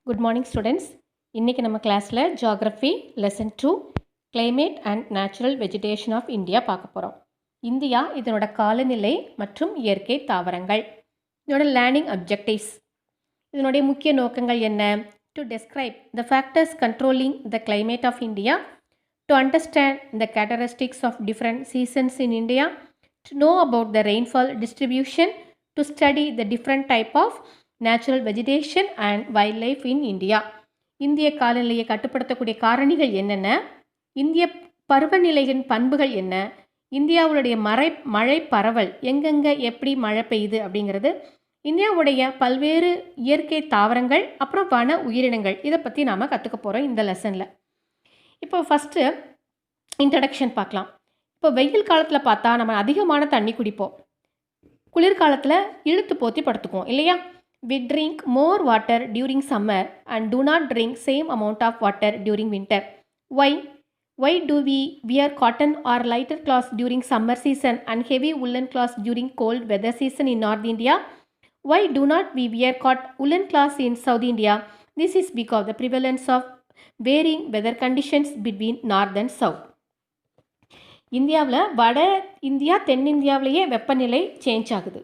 Good morning students. இன்றைக்கி நம்ம கிளாஸில் geography lesson 2 climate and natural vegetation of India பார்க்க போகிறோம். இந்தியா இதனோட காலநிலை மற்றும் இயற்கை தாவரங்கள், இதனோட லேர்னிங் அப்ஜெக்டிவ்ஸ், இதனுடைய முக்கிய நோக்கங்கள் என்ன? To describe the factors controlling the climate of India, to understand the characteristics of different seasons in India, to know about the rainfall distribution, to study the different type of natural vegetation and wild life in India. இந்திய காலநிலையை கட்டுப்படுத்தக்கூடிய காரணிகள் என்னென்ன, இந்திய பருவநிலையின் பண்புகள் என்ன, இந்தியாவுடைய மழை பரவல் எங்கெங்கே எப்படி மழை பெய்யுது அப்படிங்கிறது, இந்தியாவுடைய பல்வேறு இயற்கை தாவரங்கள், அப்புறம் வன உயிரினங்கள், இதை பற்றி நாம் கற்றுக்க போகிறோம் இந்த லெசனில். இப்போ ஃபஸ்ட்டு இன்ட்ரடக்ஷன் பார்க்கலாம். இப்போ வெயில் காலத்தில் பார்த்தா நம்ம அதிகமான தண்ணி குடிப்போம், குளிர்காலத்தில் இழுத்து போற்றி படுத்துக்குவோம் இல்லையா? We drink more water during summer and do not drink same amount of water during winter. Why? Why do we wear cotton or lighter cloths during summer season and heavy woolen cloths during cold weather season in North India? Why do not we wear woolen cloths in South India? This is because of the prevalence of varying weather conditions between North and South. இந்தியாவில் வட India தென்னிந்தியாவிலேயே வெப்பநிலை change ஆகுது.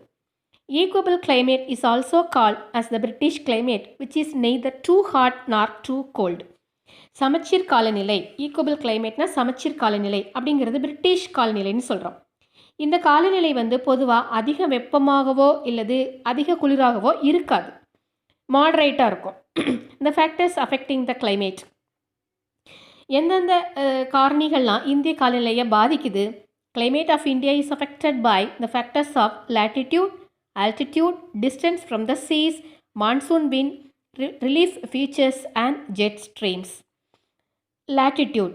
Equable climate is also called as the British climate, which is neither too hot nor too cold. சமச்சீர் காலநிலை, ஈக்குவபிள் கிளைமேட்னா சமச்சீர் காலநிலை அப்படிங்கிறது British காலநிலைன்னு சொல்கிறோம். இந்த காலநிலை பொதுவாக அதிக வெப்பமாகவோ இல்லது அதிக குளிராகவோ இருக்காது, மாடரேட்டாக இருக்கும். இந்த ஃபேக்டர்ஸ் அஃபெக்டிங் த கிளைமேட், எந்தெந்த காரணிகள்லாம் இந்திய காலநிலையை பாதிக்குது? Climate of India is affected by the factors of latitude, altitude, distance from the seas, monsoon wind, relief features and jet streams. latitude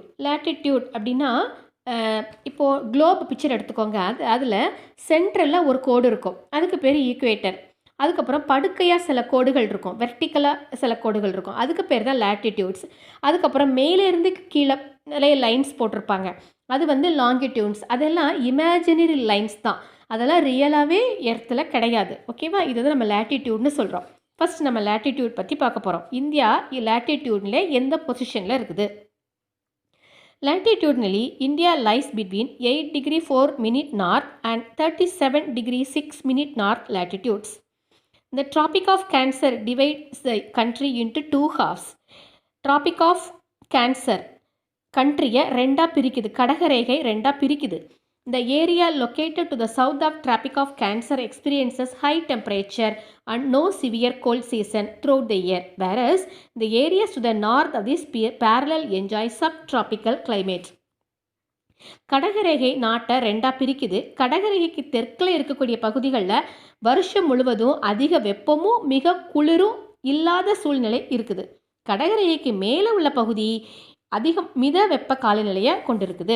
அப்படின்னா இப்போது குளோப் பிக்சர் எடுத்துக்கோங்க. அதில் சென்ட்ரலில் ஒரு கோடு இருக்கும், அதுக்கு பேர் ஈக்குவேட்டர். அதுக்கப்புறம் படுக்கையாக சில கோடுகள் இருக்கும், வெர்டிக்கலாக சில கோடுகள் இருக்கும், அதுக்கு பேர் தான் லேட்டிடியூட்ஸ். அதுக்கப்புறம் மேலேருந்து கீழே நிறைய லைன்ஸ் போட்டிருப்பாங்க, அது லாங்கிடியூட்ஸ். அதெல்லாம் இமேஜினரி லைன்ஸ் தான், அதெல்லாம் ரியலாகவே எர்த்தில் கிடையாது. ஓகேவா? இதை தான் நம்ம லேட்டிடியூட்னு சொல்கிறோம். ஃபஸ்ட் நம்ம லேட்டிடியூட் பற்றி பார்க்க போகிறோம். இந்தியா லேட்டிடியூட்ல எந்த பொசிஷனில் இருக்குது? latitudinally, India lies between 8 degree 4 minute north and 37 degree 6 minute north latitudes. The Tropic of Cancer divides the country into two halves. Tropic of Cancer கண்ட்ரியை ரெண்டாக பிரிக்குது, கடகரேகை ரெண்டாக பிரிக்குது. The area located to the south of Tropic of Cancer experiences high temperature and no severe cold season throughout the year, whereas the areas to the north of this parallel enjoy subtropical climate. கடகரேகை நாட்டை ரெண்டாக பிரிக்குது. கடகரேகைக்கு தெற்கில் இருக்கக்கூடிய பகுதிகளில் வருஷம் முழுவதும் அதிக வெப்பமும் மிக குளிரும் இல்லாத சூழ்நிலை இருக்குது. கடகரேகைக்கு மேலே உள்ள பகுதி அதிகம் மித வெப்ப காலநிலையை கொண்டிருக்குது.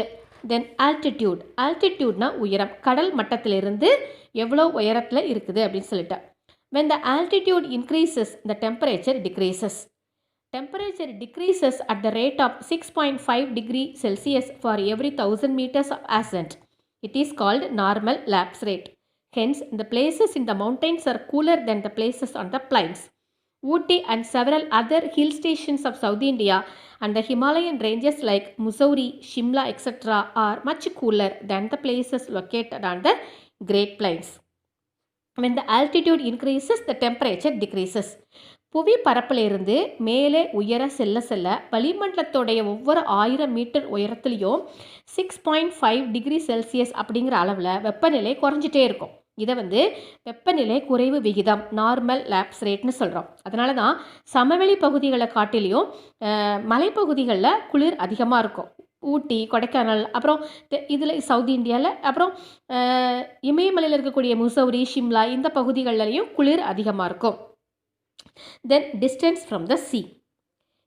தென் ஆல்டிடியூட்னா உயரம், கடல் மட்டத்திலிருந்து எவ்வளோ உயரத்தில் இருக்குது அப்படின்னு சொல்லிட்டு. when the altitude increases the temperature decreases. Temperature decreases at the rate of 6.5 degree Celsius for every 1000 meters of ascent. It is called normal lapse rate. Hence, the places in the mountains are cooler than the places on the plains. Ooty and several other hill stations of South India and the Himalayan ranges like Mussoorie, Shimla, etc. are much cooler than the places located on the Great Plains. When the altitude increases, the temperature decreases. புவி பரப்பிலிருந்து மேலே உயர செல்ல செல்ல வளிமண்டலத்தோடைய ஒவ்வொரு 1000 metre உயரத்துலேயும் 6.5 degree Celsius அப்படிங்கிற அளவில் வெப்பநிலை குறைஞ்சிட்டே இருக்கும். இதை வெப்பநிலை குறைவு விகிதம், நார்மல் லேப்ஸ் ரேட்னு சொல்கிறோம். அதனால தான் சமவெளி பகுதிகளை காட்டிலையும் மலைப்பகுதிகளில் குளிர் அதிகமாக இருக்கும். ஊட்டி, கொடைக்கானல், அப்புறம் இதில் சவுத் இந்தியாவில், அப்புறம் இமயமலையில் இருக்கக்கூடிய முசௌரி, ஷிம்லா இந்த பகுதிகளிலையும் குளிர் அதிகமாக இருக்கும். Then distance from the sea.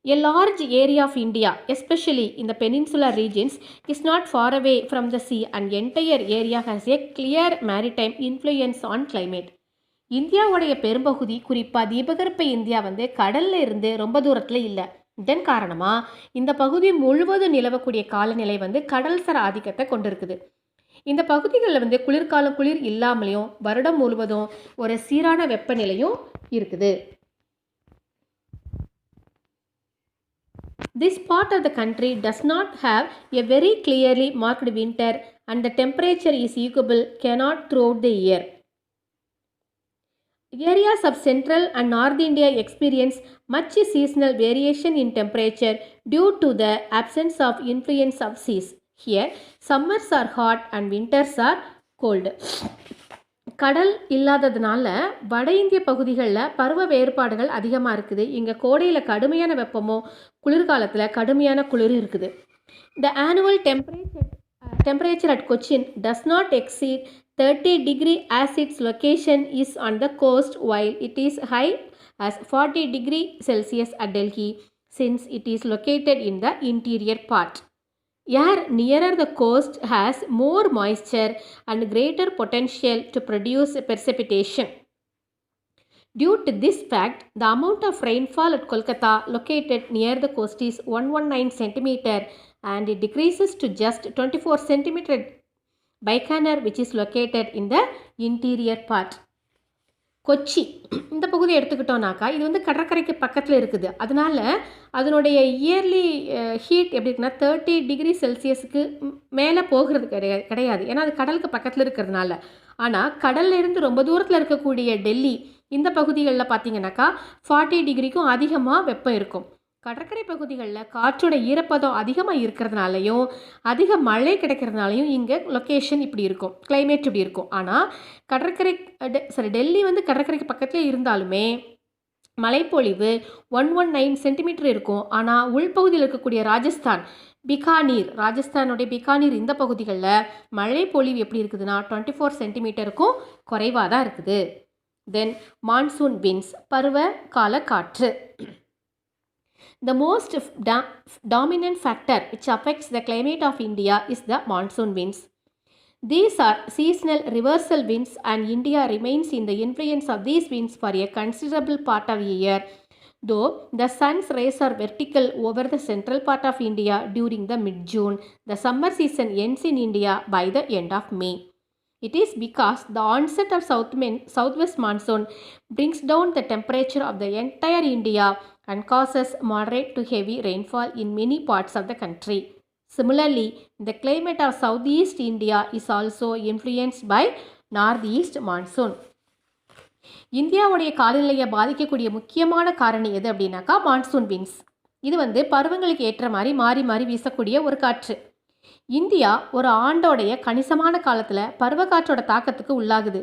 A large area of India, especially in the peninsular regions, is not far away from the sea and entire area has a clear maritime influence on climate. இந்தியாவுடைய பெரும்பகுதி, குறிப்பாக தீபகற்ப India கடலில் இருந்து ரொம்ப தூரத்தில் இல்லை. இதன் காரணமாக இந்த பகுதி முழுவதும் நிலவக்கூடிய காலநிலை கடல்சார் ஆதிக்கத்தை கொண்டிருக்குது. இந்த பகுதிகளில் குளிர்காலம் குளிர் இல்லாமலையும் வருடம் முழுவதும் ஒரு சீரான வெப்பநிலையும் இருக்குது. This part of the country does not have a very clearly marked winter and the temperature is equable cannot throughout the year. Areas of central and north India experience much seasonal variation in temperature due to the absence of influence of seas. Here, summers are hot and winters are cold. கடல் இல்லாததுனால வட இந்திய பகுதிகளில் பருவ வேறுபாடுகள் அதிகமாக இருக்குது. இங்கே கோடையில் கடுமையான வெப்பமும் குளிர்காலத்தில் கடுமையான குளிர் இருக்குது. The annual temperature at Cochin does not exceed 30 degree as its location is on the coast, while it is high as 40 degree Celsius at Delhi since it is located in the interior part. Air nearer the coast has more moisture and greater potential to produce precipitation. Due to this fact, the amount of rainfall at Kolkata located near the coast is 119 cm and it decreases to just 24 cm Bikaner which is located in the interior part. Kochi இந்த பகுதி எடுத்துக்கிட்டோம்னாக்கா இது வந்து கடற்கரைக்கு பக்கத்தில் இருக்குது. அதனால் அதனுடைய yearly heat எப்படி இருக்குன்னா 30 டிகிரி செல்சியஸுக்கு மேலே போகிறது கிடையாது. ஏன்னா அது கடலுக்கு பக்கத்தில் இருக்கிறதுனால. ஆனால் கடல்ல இருந்து ரொம்ப தூரத்தில் இருக்கக்கூடிய டெல்லி இந்த பகுதிகளில் பார்த்தீங்கன்னாக்கா 40 டிகிரிக்கும் அதிகமாக வெப்பம் இருக்கும். கடற்கரை பகுதிகளில் காற்றோட ஈரப்பதம் அதிகமாக இருக்கிறதுனாலையும் அதிக மழை கிடைக்கிறதுனாலையும் இங்கே லொக்கேஷன் இப்படி இருக்கும், கிளைமேட் இப்படி இருக்கும். ஆனால் டெல்லி வந்து கடற்கரைக்கு பக்கத்தில் இருந்தாலுமே மழைப்பொழிவு 119 சென்டிமீட்டர் இருக்கும். ஆனால் உள்பகுதியில் இருக்கக்கூடிய ராஜஸ்தானுடைய பிகானீர் இந்த பகுதிகளில் மழைப்பொழிவு எப்படி இருக்குதுன்னா 24 சென்டிமீட்டருக்கும் குறைவாக தான் இருக்குது. தென் மான்சூன் விண்ட்ஸ், பருவ கால காற்று. The most dominant factor which affects the climate of India is the monsoon winds. These are seasonal reversal winds and India remains in the influence of these winds for a considerable part of the year. Though the sun's rays are vertical over the central part of India during the mid-June, the summer season ends in India by the end of May. It is because the onset of southwest monsoon brings down the temperature of the entire India and causes moderate to heavy rainfall in many parts of the country. Similarly, the climate of southeast India is also influenced by northeast monsoon. இந்தியாவுடைய காலநிலையை பாதிக்கக்கூடிய முக்கியமான காரணி எது அப்படின்னாக்கா monsoon winds. இது வந்து பருவங்களுக்கு ஏற்ற மாதிரி மாறி மாறி வீசக்கூடிய ஒரு காற்று. இந்தியா ஒரு ஆண்டோடைய கணிசமான காலத்தில் பருவக்காற்றோட தாக்கத்துக்கு உள்ளாகுது.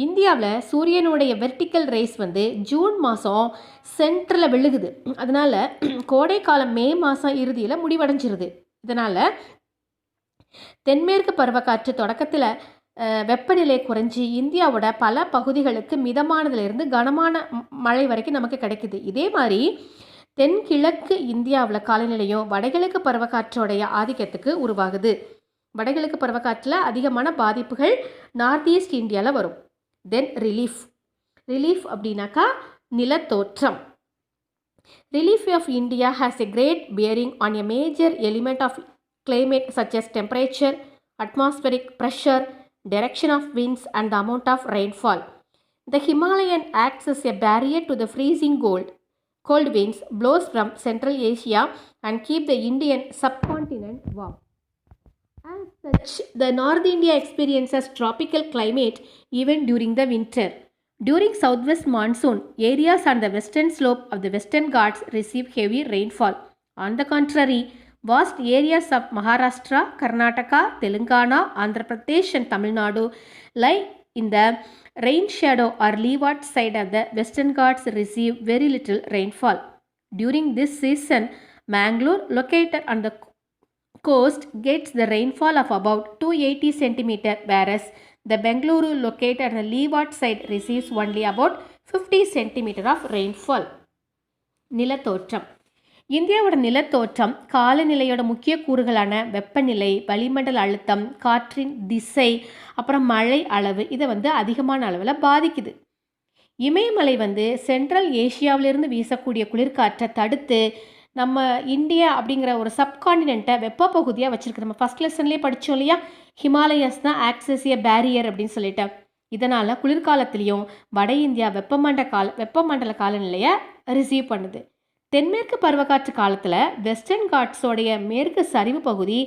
இந்தியாவில் சூரியனுடைய வெர்டிக்கல் ரேஸ் வந்து ஜூன் மாதம் சென்டரில் விழுகுது. அதனால் கோடை காலம் மே மாதம் இறுதியில் முடிவடைஞ்சிருது. இதனால் தென்மேற்கு பருவக்காற்று தொடக்கத்தில் வெப்பநிலை குறைஞ்சி இந்தியாவோட பல பகுதிகளுக்கு மிதமானதுலேருந்து கனமான மழை வரைக்கும் நமக்கு கிடைக்குது. இதே மாதிரி தென்கிழக்கு இந்தியாவில் காலநிலையும் வடகிழக்கு பருவக்காற்றோடைய ஆதிக்கத்துக்கு உருவாகுது. வடகிழக்கு பருவக்காற்றில் அதிகமான பாதிப்புகள் நார்த் ஈஸ்ட் இந்தியாவில் வரும். தென் ரிலீஃப் அப்படின்னாக்கா நிலத்தோற்றம். Relief of India has a great bearing on a major element of climate such as temperature, atmospheric pressure, direction of winds and the amount of rainfall. The Himalayan acts as a barrier to the freezing cold winds blows from Central Asia and keep the Indian subcontinent warm. As such, the North India experiences tropical climate even during the winter. During southwest monsoon, areas on the western slope of the Western Ghats receive heavy rainfall. On the contrary, vast areas of Maharashtra, Karnataka, Telangana, Andhra Pradesh and Tamil Nadu lie in the rain shadow or leeward side of the Western Ghats receive very little rainfall. During this season, Mangalore, located on the coast, gets the rainfall of about 280 cm, whereas the Bengaluru, located on the leeward side, receives only about 50 cm of rainfall. நிலத்தோற்றம். இந்தியாவோட நிலத்தோற்றம் காலநிலையோட முக்கிய கூறுகளான வெப்பநிலை, வளிமண்டல அழுத்தம், காற்றின் திசை, அப்புறம் மழை அளவு இதை வந்து அதிகமான அளவில் பாதிக்குது. இமயமலை வந்து சென்ட்ரல் ஏஷியாவிலிருந்து வீசக்கூடிய குளிர்காற்றை தடுத்து நம்ம இந்தியா அப்படிங்கிற ஒரு சப்கான்டினென்ட்டை வெப்ப பகுதியாக வச்சுருக்கு. நம்ம ஃபஸ்ட் லெசன்லேயே படித்தோம் இல்லையா, ஹிமாலயஸ் தான் ஆக்சஸ் ஏ பேரியர் அப்படின்னு சொல்லிட்டு. இதனால் குளிர்காலத்திலையும் வட இந்தியா வெப்பமண்டல காலநிலையை ரிசீவ் பண்ணுது. தென்மேற்கு பருவக்காற்று காலத்தில் வெஸ்டர்ன் காட்ஸோடைய மேற்கு சரிவு பகுதி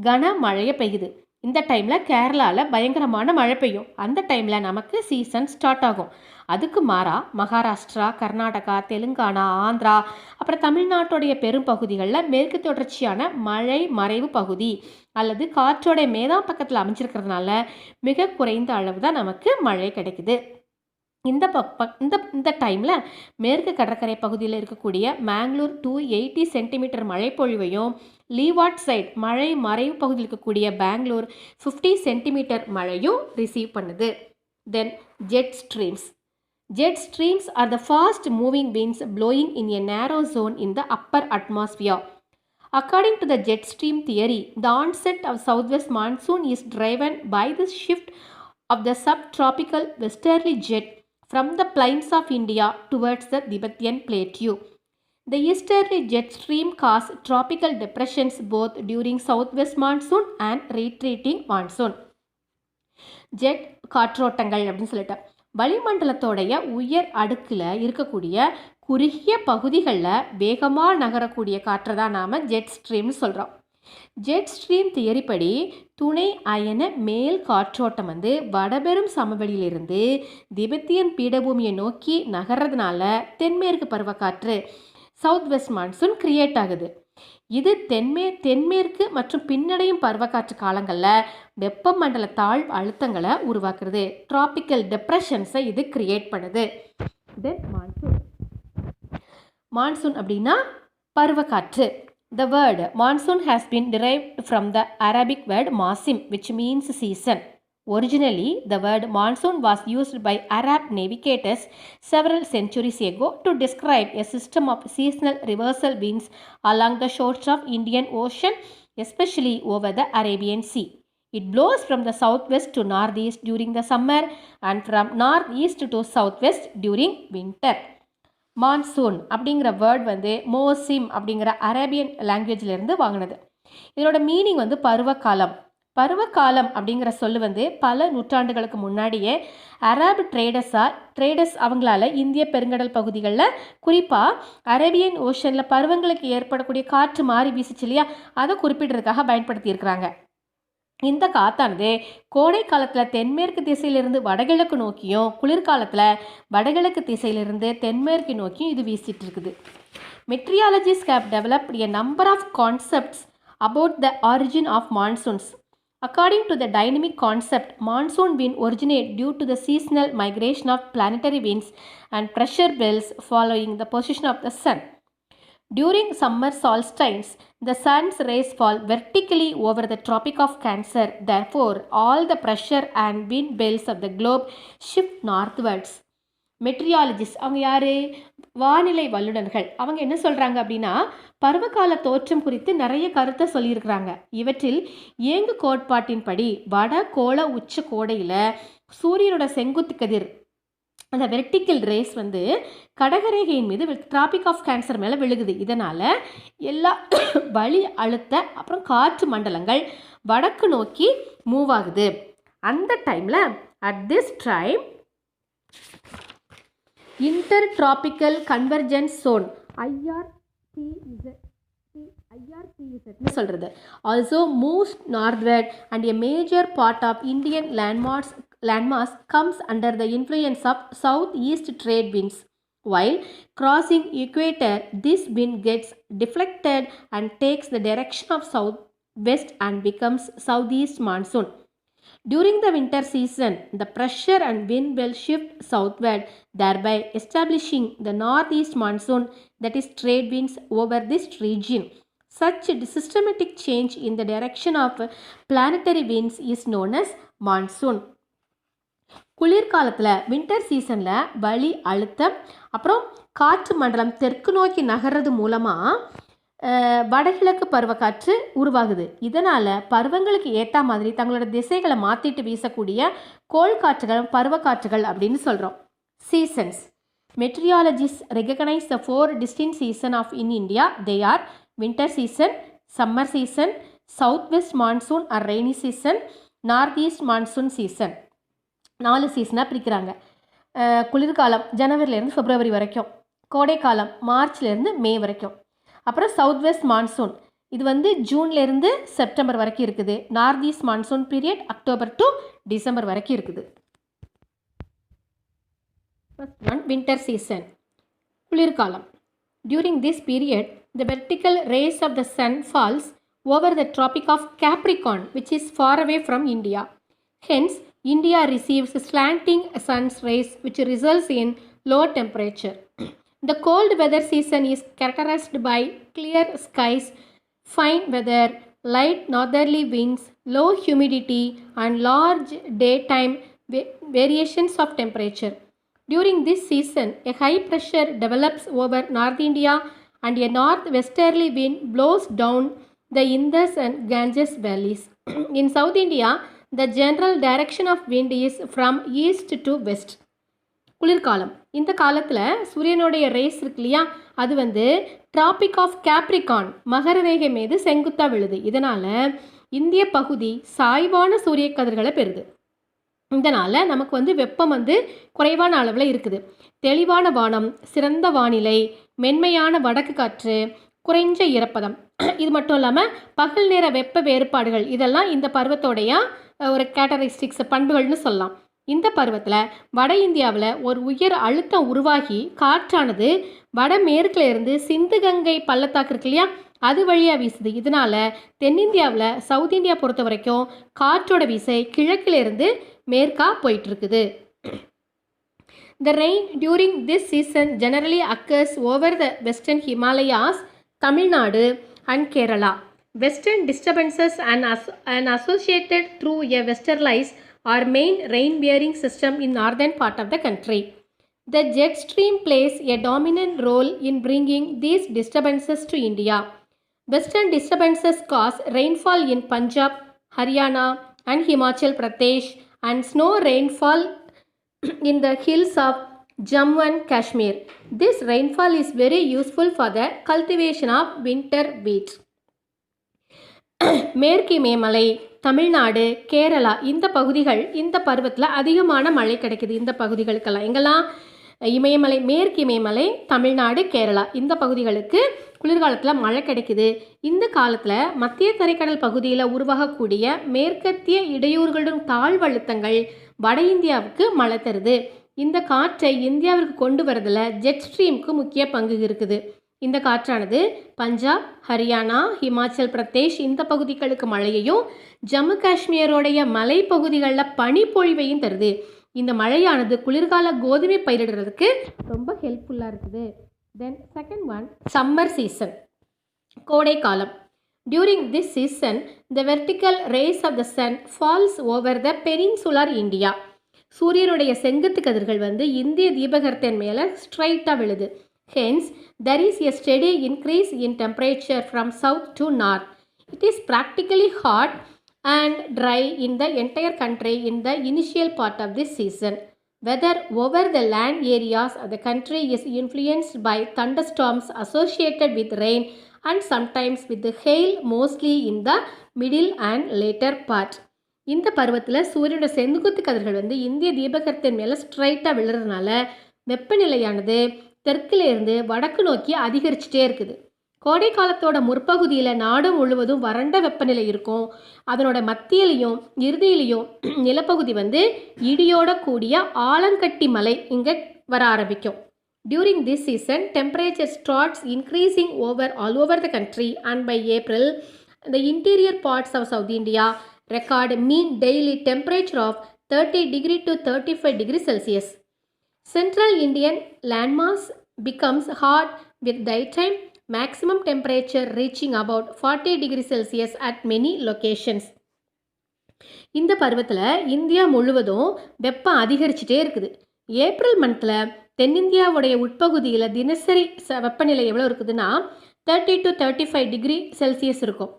கனமழையை பெய்யுது. இந்த டைமில் கேரளாவில் பயங்கரமான மழை பெய்யும். அந்த டைமில் நமக்கு சீசன் ஸ்டார்ட் ஆகும். அதுக்கு மாறா மகாராஷ்டிரா, கர்நாடகா, தெலுங்கானா, ஆந்திரா, அப்புறம் தமிழ்நாட்டுடைய பெரும் பகுதிகளில் மேற்கு தொடர்ச்சியான மழை மறைவு பகுதி அல்லது காற்றோடைய மேதாம் பக்கத்தில் அமைஞ்சிருக்கிறதுனால மிக குறைந்த அளவு தான் நமக்கு மழை கிடைக்குது. இந்த டைமில் மேற்கு கடற்கரை பகுதியில் இருக்கக்கூடிய மேங்களூர் 280 சென்டிமீட்டர் மழை பொழிவையும், லீவார்ட் சைட் மழை மறைவு பகுதியில் இருக்கக்கூடிய பெங்களூர் 50 சென்டிமீட்டர் மழையும் ரிசீவ் பண்ணுது. Then jet streams. Jet streams are the fast moving winds blowing in a narrow zone in the upper atmosphere. According to the jet stream theory, the onset of southwest monsoon is driven by the shift of the subtropical westerly jet from the plains of India towards the Tibetan Plateau. The easterly jet stream causes tropical depressions both during southwest monsoon and retreating monsoon. Jet காற்றோட்டங்கள் அப்படின்னு சொல்லிட்டு வளிமண்டலத்தோடைய உயர் அடுக்கில் இருக்கக்கூடிய குறுகிய பகுதிகளில் வேகமாக நகரக்கூடிய காற்றை தான் நாம் ஜெட் ஸ்ட்ரீம்னு சொல்கிறோம். ஜெட் ஸ்ட்ரீம் தியரிப்படி துணை அயன மேல் காற்றோட்டம் வடபெரும் சமவெளியிலிருந்து திபெத்தியன் பீடபூமியை நோக்கி நகர்றதுனால தென்மேற்கு பருவக்காற்று சவுத் வெஸ்ட் மான்சூன் கிரியேட் ஆகுது. இது தென்மேற்கு மற்றும் பின்னடையும் பருவக்காற்று காலங்களில் வெப்பமண்டல தாழ்வு அழுத்தங்களை உருவாக்குறது. டிராபிக்கல் டிப்ரெஷன்ஸை இது கிரியேட் பண்ணுது. தென் மான்சூன் அப்படின்னா பருவக்காற்று. The word monsoon has been derived from the Arabic word masim, which means season. Originally, the word monsoon was used by Arab navigators several centuries ago to describe a system of seasonal reversal winds along the shores of Indian Ocean, especially over the Arabian Sea. It blows from the southwest to northeast during the summer and from northeast to southwest during winter. Monsoon அப்படிங்கிற word மோசிம் அப்படிங்கிற Arabian லாங்குவேஜிலேருந்து வாங்கினது. இதோட meaning பருவகாலம். பருவகாலம் அப்படிங்கிற சொல்லு பல நூற்றாண்டுகளுக்கு முன்னாடியே அரபு ட்ரேடர்ஸ் அவங்களால இந்திய பெருங்கடல் பகுதிகளில் குறிப்பாக அரேபியன் ஓஷனில் பருவங்களுக்கு ஏற்படக்கூடிய காற்று மாறி வீசிச்சு இல்லையா, அதை குறிப்பிடுறதுக்காக பயன்படுத்தியிருக்கிறாங்க. இந்த காத்தானது கோடை காலத்தில் தென்மேற்கு திசையிலிருந்து வடகிழக்கு நோக்கியும், குளிர்காலத்தில் வடகிழக்கு திசையிலிருந்து தென்மேற்கு நோக்கியும் இது வீசிட்டு இருக்குது. Meteorologist have developed a number of concepts about the origin of monsoons. According to the dynamic concept, monsoon wind originate due to the seasonal migration of planetary winds and pressure belts following the position of the sun. During summer solstice, the sun's rays fall vertically over the Tropic of Cancer. Therefore, all the pressure and wind belts of the globe shift northwards. மெட்ரியாலஜிஸ்ட் அவங்க யார்? வானிலை வல்லுநர்கள். அவங்க என்ன சொல்கிறாங்க அப்படின்னா, பருவகால தோற்றம் குறித்து நிறைய கருத்தை சொல்லியிருக்கிறாங்க. இவற்றில் இயங்கு கோட்பாட்டின்படி வட கோள உச்ச கோடையில் சூரியனோட செங்குத்து கதிர் அந்த வெர்டிக்கல் ரேஸ் கடகரேகையின் மீது டிராபிக் ஆஃப் கேன்சர் மேலே விழுகுது. இதனால் எல்லா வளி அழுத்த அப்புறம் காற்று மண்டலங்கள் வடக்கு நோக்கி மூவ் ஆகுது. அந்த டைமில் at this time intertropical convergence zone IRTZ சொல்கிறது also moves northward and a major part of Indian landmass comes under the influence of southeast trade winds. While crossing equator, this wind gets deflected and takes the direction of southwest and becomes southeast monsoon. During the winter season, the pressure and wind will shift southward, thereby establishing the northeast monsoon, that is trade winds over this region. Such systematic change in the direction of planetary winds is known as monsoon. குளிர்காலத்தில் winter சீசனில் வளி அழுத்தம் அப்புறம் காற்று மண்டலம் தெற்கு நோக்கி நகர்றது மூலமாக வடகிழக்கு பருவக்காற்று உருவாகுது. இதனால் பருவங்களுக்கு ஏற்ற மாதிரி தங்களோட திசைகளை மாற்றிட்டு வீசக்கூடிய கோள் காற்றுகள் பருவக்காற்றுகள் அப்படின்னு சொல்கிறோம். Seasons. Meteorologist recognise the 4 distinct seasons of in India. They are winter season, summer season, southwest monsoon or rainy season, northeast monsoon season. 4 சீசனாக பிரிக்கிறாங்க. குளிர்காலம் ஜனவரிலேருந்து பிப்ரவரி வரைக்கும், கோடைக்காலம் மார்ச்லேருந்து மே வரைக்கும். அப்புறம் சவுத் வெஸ்ட் மான்சூன், இது வந்து ஜூன்லேருந்து செப்டம்பர் வரைக்கும் இருக்குது. North east monsoon period October to December வரைக்கும் இருக்குது. ஃபர்ஸ்ட் ஒன் வின்டர் சீசன், குளிர்காலம். During this period, the vertical rays of the sun falls over the Tropic of Capricorn, which is far away from India. Hence, India receives slanting sun's rays, which results in low temperature. The cold weather season is characterized by clear skies, fine weather, light northerly winds, low humidity, and large daytime variations of temperature. During this season, a high pressure develops over North India and a northwesterly wind blows down the Indus and Ganges valleys. In South India, the general direction of wind is from east to west. குளிர்காலம், இந்த காலத்தில் சூரியனுடைய race இருக்கு இல்லையா, அது வந்து tropic of Capricorn மகர ரேகை மீது செங்குத்தாக விழுது. இதனால் இந்திய பகுதி சாய்வான சூரிய கதிர்களை பெறுது. இதனால் நமக்கு வந்து வெப்பம் வந்து குறைவான அளவில் இருக்குது. தெளிவான வானம், சிறந்த வானிலை, மென்மையான வடக்கு காற்று, குறைஞ்ச ஈரப்பதம், இது மட்டும் இல்லாமல் பகல் நேர வெப்ப வேறுபாடுகள், இதெல்லாம் இந்த பருவத்தோடைய ஒரு கேரக்டரிஸ்டிக்ஸ் பண்புகள்னு சொல்லலாம். இந்த பருவத்தில் வட இந்தியாவில் ஒரு உயர் அழுத்தம் உருவாகி காற்றானது வடமேற்கில் இருந்து சிந்து கங்கை பள்ளத்தாக்கு இருக்கு இல்லையா, அது வழியாக வீசுது. இதனால் தென்னிந்தியாவில் சவுத் இந்தியா பொறுத்த வரைக்கும் காற்றோட வீசை கிழக்கிலிருந்து மேற்கா போயிட்டுருக்குது. The rain during this season generally occurs over the western Himalayas, Tamil Nadu and Kerala. Western disturbances and associated through a westerlies are main rain-bearing system in northern part of the country. The jet stream plays a dominant role in bringing these disturbances to India. Western disturbances cause rainfall in Punjab, Haryana and Himachal Pradesh and snow rainfall in the hills of Jammu and Kashmir. This rainfall is very useful for the cultivation of winter wheat. மேற்கு இமயமலை, தமிழ்நாடு, கேரளா இந்த பகுதிகள் இந்த பருவத்தில் அதிகமான மழை கிடைக்குது. இந்த பகுதிகளுக்கெல்லாம் எங்கெல்லாம் இமயமலை, மேற்கு இமயமலை, தமிழ்நாடு, கேரளா இந்த பகுதிகளுக்கு குளிர்காலத்தில் மழை கிடைக்குது. இந்த காலத்தில் மத்திய தரைக்கடல் பகுதியில் உருவாகக்கூடிய மேற்கத்திய இடையூறுகளுடன் தாழ்வழுத்தங்கள் வட இந்தியாவுக்கு மழை தருது. இந்த காற்றை இந்தியாவிற்கு கொண்டு வரதில் ஜெட் ஸ்ட்ரீமுக்கு முக்கிய பங்கு இருக்குது. இந்த காற்றானது பஞ்சாப், ஹரியானா, ஹிமாச்சல் பிரதேஷ் இந்த பகுதிகளுக்கு மழையையும் ஜம்மு காஷ்மீரோடைய மலைப்பகுதிகளில் பனிப்பொழிவையும் தருது. இந்த மழையானது குளிர்கால கோதுமை பயிரிடுறதுக்கு ரொம்ப ஹெல்ப்ஃபுல்லாக இருக்குது. Then second one summer season, கோடைக்காலம். During this season, the vertical rays of the sun falls over the peninsular India. சூரியனுடைய செங்குத்து கதிர்கள் வந்து இந்திய தீபகற்பத்தின் மேலே ஸ்ட்ரைட்டாக விழுது. Hence, there is a steady increase in temperature from south to north. It is practically hot and dry in the entire country in the initial part of this season. Weather over the land areas of the country is influenced by thunderstorms associated with rain and sometimes with the hail, mostly in the middle and later part. இந்த பருவத்தில் சூரியனோட செங்குத்து கதிர்கள் வந்து இந்திய தீபகற்பத்தின் மேலே ஸ்ட்ரைட்டாக விழுறதுனால வெப்பநிலையானது தெற்கிலிருந்து வடக்கு நோக்கி அதிகரிச்சுட்டே இருக்குது. கோடை காலத்தோட முற்பகுதியில் நாடு முழுவதும் வறண்ட வெப்பநிலை இருக்கும். அதனோட மத்தியிலையும் இறுதியிலையும் நிலப்பகுதி வந்து இடியோட கூடிய ஆலங்கட்டி மலை இங்கே வர ஆரம்பிக்கும். During this season, temperature starts increasing all over the country, and by April, the interior parts of South India record mean daily temperature of 30 degree to 35 degree Celsius. Central Indian landmass becomes hot with daytime maximum temperature reaching about 40 degree Celsius at many locations. இந்த பருவத்தில் India முழுவதும் வெப்பம் அதிகரிச்சுட்டே இருக்குது. April மந்தில் தென்னிந்தியாவுடைய உட்பகுதியில் தினசரி வெப்பநிலை எவ்வளோ இருக்குதுன்னா 30 to 35 டிகிரி செல்சியஸ் இருக்கும்.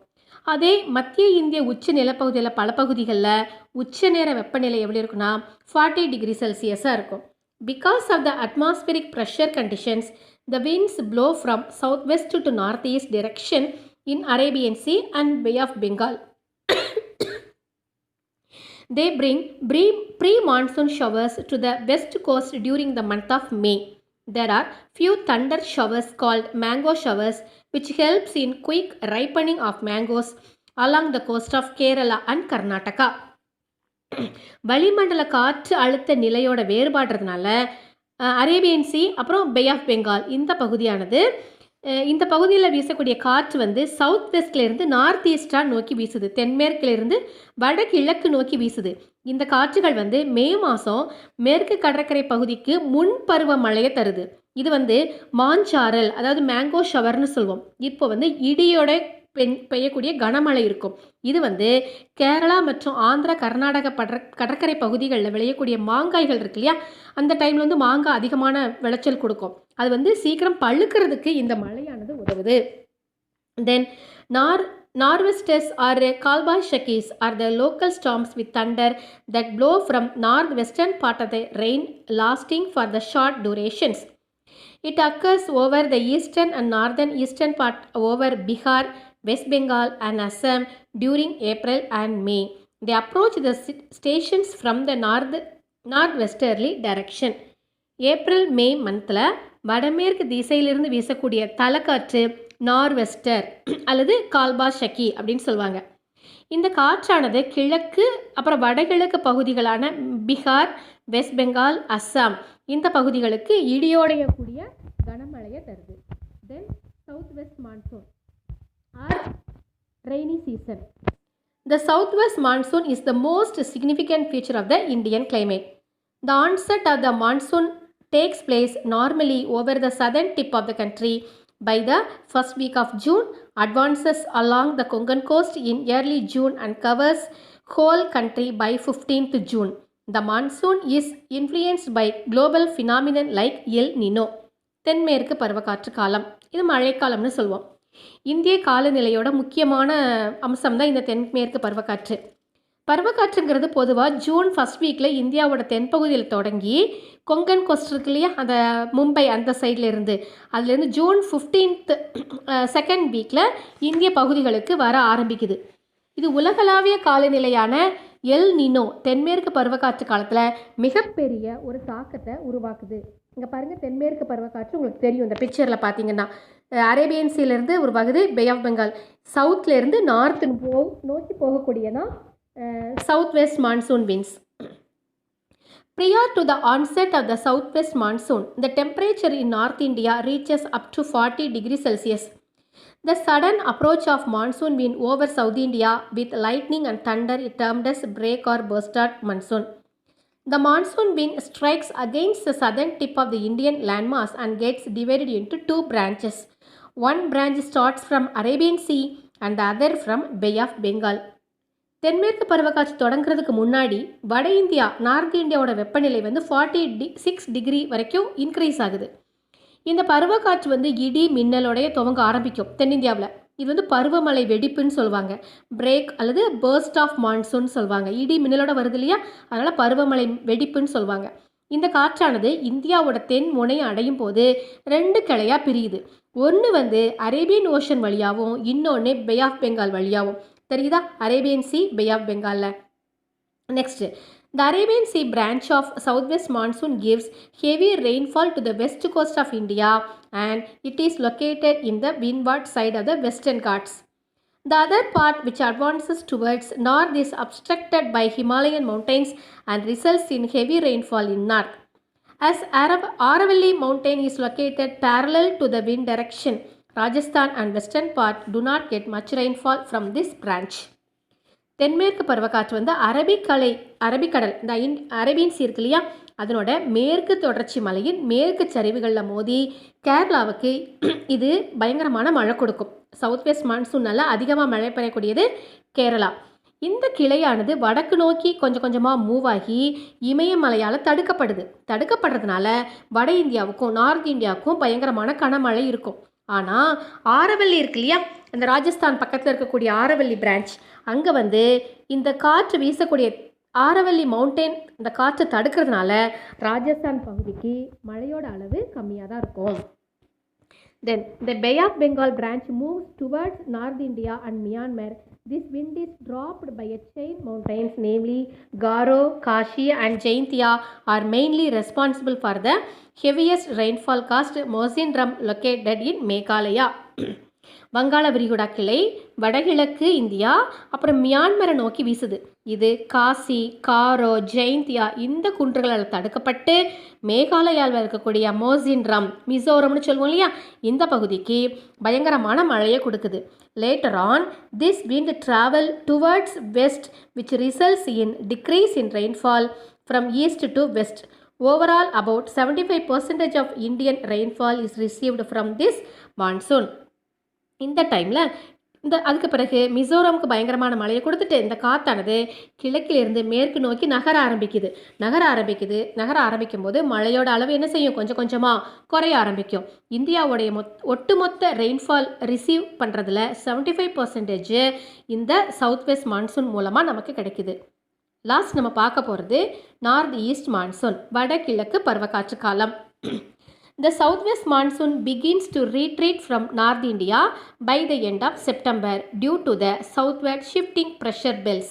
அதே மத்திய இந்திய உச்ச நிலப்பகுதியில் பல பகுதிகளில் உச்ச நேர வெப்பநிலை எவ்வளோ இருக்குன்னா 40 டிகிரி செல்சியஸாக இருக்கும். Because of the atmospheric pressure conditions, the winds blow from southwest to northeast direction in Arabian Sea and Bay of Bengal. They bring pre-monsoon showers to the west coast during the month of May. There are few thunder showers called mango showers which helps in quick ripening of mangoes along the coast of Kerala and Karnataka. வளிமண்டல காற்று அழுத்த நிலையோட வேறுபாடுறதுனால Arabian sea அப்புறம் bay of Bengal இந்த பகுதியானது இந்த பகுதியில் வீசக்கூடிய காற்று வந்து சவுத் வெஸ்ட்லேருந்து நார்த் ஈஸ்டாக நோக்கி வீசுது, தென்மேற்கிலிருந்து வடகிழக்கு நோக்கி வீசுது. இந்த காற்றுகள் வந்து மே மாதம் மேற்கு கடற்கரை பகுதிக்கு முன்பருவ மழையை தருது. இது வந்து மாஞ்சாரல், அதாவது மேங்கோ ஷவர்னு சொல்லுவோம். இப்போ வந்து இடியோட பெய்யக்கூடிய கனமழை இருக்கும். இது வந்து கேரளா மற்றும் ஆந்திரா கர்நாடக கடற்கரை பகுதிகளில் விளையக்கூடிய மாங்காய்கள் இருக்கு இல்லையா, அந்த டைமில் வந்து மாங்காய் அதிகமான விளைச்சல் கொடுக்கும். அது வந்து சீக்கிரம் பழுக்கிறதுக்கு இந்த மழையானது உதவுது. தென் Nor'westers or Kalbashakis are the local storms with thunder that blow from northwestern part of the rain lasting for the short durations. It occurs over the eastern and northern eastern part over Bihar, West Bengal and Assam during April and May. They approach the stations from the northwesterly direction. April May மந்தில் வடமேற்கு திசையிலிருந்து வீசக்கூடிய தலக்காற்று nor'wester அல்லது கால்பாஷக்கி அப்படின்னு சொல்லுவாங்க. இந்த காற்றானது கிழக்கு அப்புறம் வடகிழக்கு பகுதிகளான பீகார், வெஸ்ட் பெங்கால், அஸ்ஸாம் இந்த பகுதிகளுக்கு இடியோடைய கூடிய கனமழையை தருது. Then southwest monsoon or rainy season. The southwest monsoon is the most significant feature of the Indian climate. The onset of the monsoon takes place normally over the southern tip of the country by the first week of June, advances along the Konkan coast in early June and covers whole country by 15th June. The monsoon is influenced by global phenomenon like El Nino. தென்மேற்கு பருவக்காற்று காலம், இது மழைக்காலம்னு சொல்லுவோம். இந்திய காலநிலையோட முக்கியமான அம்சம் தான் இந்த தென்மேற்கு பருவக்காற்று. பருவக்காற்றுங்கிறது பொதுவாக ஜூன் ஃபஸ்ட் வீக்கில் இந்தியாவோட தென்பகுதியில் தொடங்கி கொங்கன் கோஸ்ட் இருக்கு இல்லையா, அந்த மும்பை அந்த சைடில் இருந்து அதுலேருந்து ஜூன் 15th செகண்ட் வீக்கில் இந்திய பகுதிகளுக்கு வர ஆரம்பிக்குது. இது உலகளாவிய காலநிலையான எல் நினோ தென்மேற்கு பருவக்காற்று காலத்தில் மிகப்பெரிய ஒரு தாக்கத்தை உருவாக்குது. இங்கே பாருங்கள், தென்மேற்கு பருவக்காற்று உங்களுக்கு தெரியும், இந்த பிக்சரில் பார்த்தீங்கன்னா அரேபியன் சீலேருந்து உருவாகுது, பே ஆஃப் பெங்கால் சவுத்லேருந்து நார்த்து நோக்கி போகக்கூடியதான் southwest monsoon winds. Prior to the onset of the southwest monsoon, the temperature in North India reaches up to 40 degrees Celsius. The sudden approach of monsoon wind over South India with lightning and thunder is termed as break or bustard monsoon. The monsoon wind strikes against the southern tip of the Indian landmass and gets divided into two branches. One branch starts from Arabian Sea and the other from Bay of Bengal. தென்மேற்கு பருவக்காற்று தொடங்குறதுக்கு முன்னாடி வட India, north இந்தியாவோட வெப்பநிலை வந்து 46 degree வரைக்கும் increase ஆகுது. இந்த பருவக்காற்று வந்து இடி மின்னலோடைய துவங்க ஆரம்பிக்கும் தென்னிந்தியாவில். இது வந்து பருவமழை வெடிப்புன்னு சொல்லுவாங்க, பிரேக் அல்லது பர்ஸ்ட் ஆஃப் மான்சூன் சொல்லுவாங்க. இடி மின்னலோட வருது இல்லையா, அதனால் பருவமழை வெடிப்புன்னு சொல்லுவாங்க. இந்த காற்றானது இந்தியாவோட தென் முனையை அடையும் போது 2 கிளையாக பிரியுது. ஒன்று வந்து அரேபியன் ஓஷன் வழியாகவும் இன்னொன்று பே ஆஃப் பெங்கால் வழியாகவும். தெரியுதா, அரேபியன் சி, பே ஆஃப் பெங்காலில். Next, the Arabian Sea branch of southwest monsoon gives heavy rainfall to the west coast of India and it is located in the windward side of the Western Ghats. The other part which advances towards north is obstructed by Himalayan mountains and results in heavy rainfall in north. As Aravalli mountain is located parallel to the wind direction, Rajasthan and western part do not get much rainfall from this branch. தென்மேற்கு பருவக்காற்று வந்து அரபிக்கடல், இந்த Arabian சீ இருக்கு இல்லையா, அதனோட மேற்கு தொடர்ச்சி மலையின் மேற்கு சரிவுகளில் மோதி கேரளாவுக்கு இது பயங்கரமான மழை கொடுக்கும். சவுத் வெஸ்ட் மான்சூனால் அதிகமாக மழை பெறக்கூடியது கேரளா. இந்த கிளையானது வடக்கு நோக்கி கொஞ்சம் கொஞ்சமாக மூவ் ஆகி இமயமலையால் தடுக்கப்படுறதுனால வட இந்தியாவுக்கும் நார்த் இந்தியாவுக்கும் பயங்கரமான கனமழை இருக்கும். ஆனால் ஆரவல்லி இருக்கு இல்லையா, அந்த ராஜஸ்தான் பக்கத்தில் இருக்கக்கூடிய ஆரவல்லி பிரான்ச், அங்கே வந்து இந்த காற்று வீசக்கூடிய ஆரவல்லி மவுண்டெயின் இந்த காற்று தடுக்கிறதுனால ராஜஸ்தான் பகுதிக்கு மழையோட அளவு கம்மியாக தான் இருக்கும். Then the Bay of Bengal branch moves towards North India and Myanmar This wind is dropped by a chain mountains, namely Garo, Kashi and Jaintia are mainly responsible for the heaviest rainfall caused Mawsynram located in Meghalaya. வங்காள விரிகுடா கிளை வடகிழக்கு India அப்புறம் மியான்மரை நோக்கி வீசுது. இது காசி, காரோ, ஜெயந்தியா இந்த குன்றுகளால் தடுக்கப்பட்டு மேகாலயாவில் இருக்கக்கூடிய மோசின்ரம், மிசோரம்னு சொல்லுவோம் இல்லையா, இந்த பகுதிக்கு பயங்கரமான மழையை கொடுக்குது. Later on this wind travel towards west which results in decrease in rainfall from east to west. Overall about 75% of Indian rainfall is received from this monsoon. இந்த டைமில் அதுக்கு பிறகு மிசோரமுக்கு பயங்கரமான மழையை கொடுத்துட்டு இந்த காத்தானது கிழக்கிலிருந்து மேற்கு நோக்கி நகர ஆரம்பிக்கும் போது மழையோட அளவு என்ன செய்யும், கொஞ்சம் கொஞ்சமாக குறைய ஆரம்பிக்கும். இந்தியாவுடைய ஒட்டுமொத்த ரெயின்ஃபால் ரிசீவ் பண்ணுறதுல 75% இந்த சவுத் வெஸ்ட் மான்சூன் மூலமாக நமக்கு கிடைக்குது. லாஸ்ட் நம்ம பார்க்க போகிறது நார்த் ஈஸ்ட் மான்சூன், வடகிழக்கு பருவக்காற்று காலம். The southwest monsoon begins to retreat from North India by the end of September due to the southward shifting pressure belts.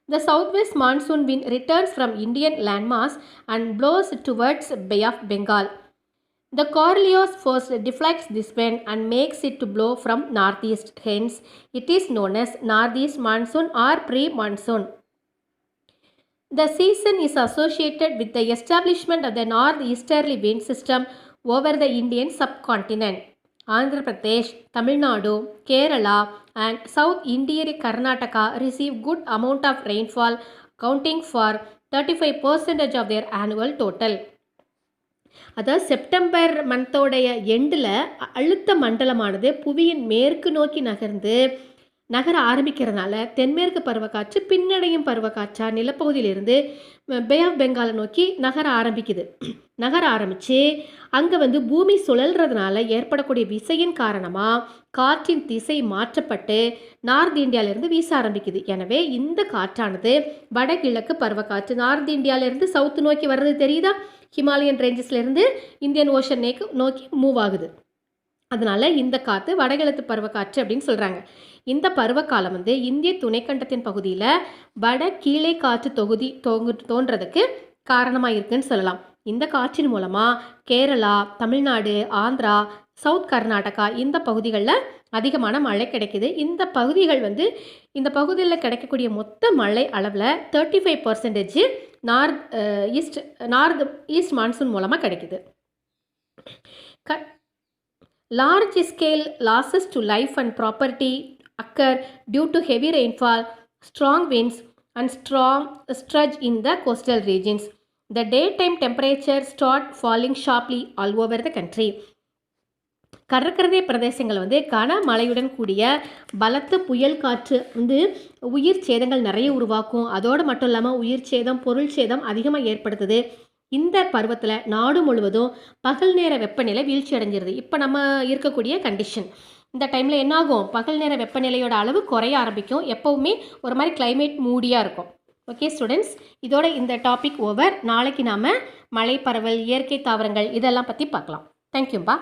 The southwest monsoon wind returns from Indian landmass and blows towards Bay of Bengal. The Coriolis force deflects this wind and makes it to blow from northeast. Hence, it is known as northeast monsoon or pre-monsoon. The season is associated with the establishment of the northeasterly wind system over the Indian subcontinent. Andhra Pradesh, Tamil Nadu, Kerala and South India Karnataka receive good amount of rainfall, accounting for 35% of their annual total. அதாவது September மந்தோடைய எண்டில் அழுத்த மண்டலமானது புவியின் மேற்கு நோக்கி நகர ஆரம்பிக்கிறதுனால தென்மேற்கு பருவக்காற்று பின்னடையும் பருவக்காற்றா நிலப்பகுதியிலிருந்து bay of பெங்காலை நோக்கி நகர ஆரம்பித்து அங்கே பூமி சுழல்றதுனால ஏற்படக்கூடிய விசையின் காரணமாக காற்றின் திசை மாற்றப்பட்டு நார்த் இந்தியாவிலேருந்து வீச ஆரம்பிக்குது. எனவே இந்த காற்றானது வடகிழக்கு பருவக்காற்று நார்த் இந்தியாவிலேருந்து சவுத்து நோக்கி வர்றது தெரியுதா, ஹிமாலயன் ரேஞ்சஸ்லேருந்து இந்தியன் ஓஷன் நோக்கி மூவ் ஆகுது. அதனால் இந்த காற்று வடகிழக்கு பருவக்காற்று அப்படின்னு சொல்கிறாங்க. இந்த பருவகாலம் இந்திய துணைக்கண்டத்தின் பகுதியில் வட கீழே காற்று தொகுதி தோன்றதுக்கு காரணமாக இருக்குன்னு சொல்லலாம். இந்த காற்றின் மூலமாக கேரளா, தமிழ்நாடு, ஆந்திரா, சவுத் கர்நாடகா இந்த பகுதிகளில் அதிகமான மழை கிடைக்குது. இந்த பகுதியில் கிடைக்கக்கூடிய மொத்த மழை அளவில் 35% நார்த் ஈஸ்ட் மான்சூன் மூலமாக கிடைக்குது. Large scale losses to life and property occur due to heavy rainfall, strong winds and strong sludge in the coastal regions. The daytime temperatures start falling sharply all over the country. கடற்கரை பிரதேசங்கள் கனமழையுடன் கூடிய பலத்த புயல் காற்று உயிர் சேதங்கள் நிறைய உருவாக்கும். அதோடு மட்டும் இல்லாமல் உயிர் சேதம், பொருள் சேதம் அதிகமாக ஏற்படுத்துது. இந்த பருவத்தில் நாடு முழுவதும் பகல் நேர வெப்பநிலை வீழ்ச்சி அடைஞ்சிருது. இப்போ நம்ம இருக்கக்கூடிய கண்டிஷன் இந்த டைமில் என்னாகும், பகல் நேர வெப்பநிலையோட அளவு குறைய ஆரம்பிக்கும். எப்போவுமே ஒரு மாதிரி கிளைமேட் மூடியாக இருக்கும். ஓகே ஸ்டூடெண்ட்ஸ், இதோட இந்த டாபிக் ஓவர். நாளைக்கு நாம் மழை பரவல், இயற்கை தாவரங்கள் இதெல்லாம் பற்றி பார்க்கலாம். தேங்க்யூப்பா.